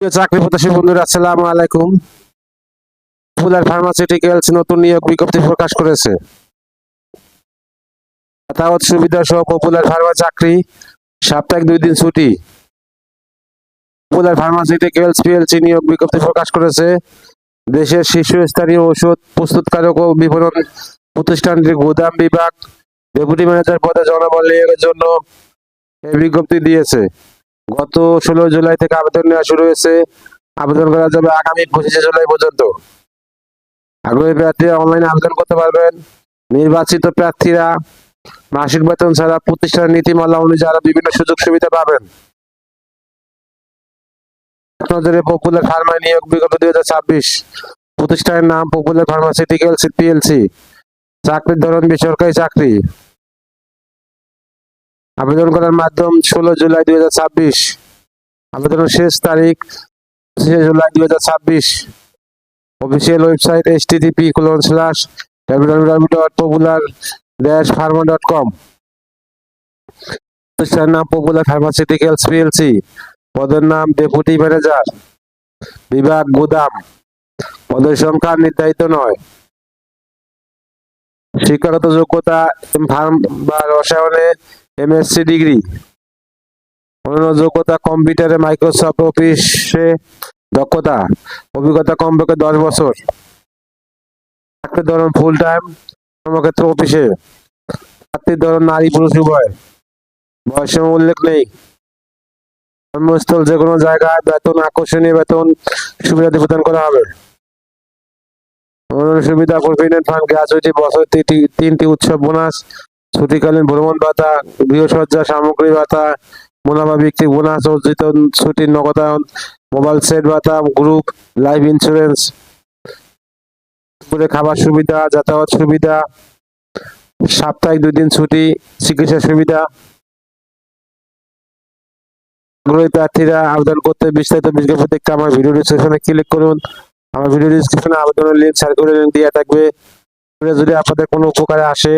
প্রিয় চাকরি প্রত্যাশী বন্ধুরা, আসসালামু আলাইকুম। পপুলার ফার্মাসিউটিক্যালস নতুন নিয়োগ বিজ্ঞপ্তি প্রকাশ করেছে। যাতায়াত সুবিধা সহ পপুলার ফার্মা চাকরি, সপ্তাহে 2 দিন ছুটি। পপুলার ফার্মাসিউটিক্যালস পিএলসি নিয়োগ বিজ্ঞপ্তি প্রকাশ করেছে। দেশের শীর্ষস্থানীয় ওষুধ প্রস্তুতকারক ও বিপণন প্রতিষ্ঠানটির গুদাম বিভাগ ডেপুটি ম্যানেজার পদে জনবল নিয়োগের জন্য এই বিজ্ঞপ্তি দিয়েছে। গত 16 জুলাই থেকে আবেদন নেওয়া শুরু হয়েছে। আবেদন করা যাবে আগামী 25 জুলাই পর্যন্ত। আগ্রহী প্রার্থীরা অনলাইনে আবেদন করতে পারবেন। নির্বাচিত প্রার্থীরা মাসিক বেতন ছাড়া প্রতিষ্ঠানের নীতিমালা অনুযায়ী আরো বিভিন্ন সুযোগ সুবিধা পাবেন। নজরে পপুলার ফার্মা নিয়োগ বিজ্ঞপ্তি 2026। প্রতিষ্ঠানের নাম পপুলার ফার্মাসিউটিক্যালস পিএলসি। চাকরির ধরন বেসরকারি চাকরি। আবেদন করার মাধ্যম 16 জুলাই 2026। আবেদনের শেষ তারিখ 25 জুলাই 2026। Official website http://www.popular-pharma.com। প্রতিষ্ঠানের নাম পপুলার ফার্মাসিউটিক্যালস পিএলসি। পদের নাম ডেপুটি ম্যানেজার, বিভাগ গুদাম। পদের সংখ্যা নির্ধারিত নয়। শিক্ষাগত যোগ্যতা ফার্ম বা রসায়নে এমএসসি ডিগ্রি। অন্যান্য যোগ্যতা কম্পিউটারে মাইক্রোসফট অফিসে দক্ষতা, অভিজ্ঞতা কমপক্ষে 10 বছর। চাকরির ধরন ফুল টাইম, কর্মক্ষেত্র অফিসে। চাকরির ধরন নারী পুরুষ উভয়। বয়সের উল্লেখ নেই। কর্মস্থল যে কোনো জায়গায়। বেতন আকর্ষণীয় বেতন সুবিধা প্রদান করা হবে। অন্যান্য সুবিধা প্রভিডেন্ট ফান্ড, গ্র্যাচুইটি, বছর 3টি উৎসব বোনাস, ছুটিকালীন ভ্রমণ ভাতা, গৃহসজ্জা সামগ্রী ভাতা, মুনাফা বিক্রি বোনাস, অর্জিত ছুটির নগদায়ন, মোবাইল সেট ভাতা, গ্রুপ লাইফ ইন্স্যুরেন্স, দুপুরে খাবার সুবিধা, যাতায়াত সুবিধা, সপ্তাহে 2 দিন ছুটি, চিকিৎসা সুবিধা। আগ্রহী প্রার্থীরা আবেদন করতে বিস্তারিত বিজ্ঞপ্তি দেখতে আমার ভিডিও ডিসক্রিপশনে ক্লিক করুন। আমার ভিডিও ডিসক্রিপশনে আবেদনের লিঙ্ক শেয়ার করে দেওয়া থাকবে। যদি আপনাদের কোনো উপকারে আসে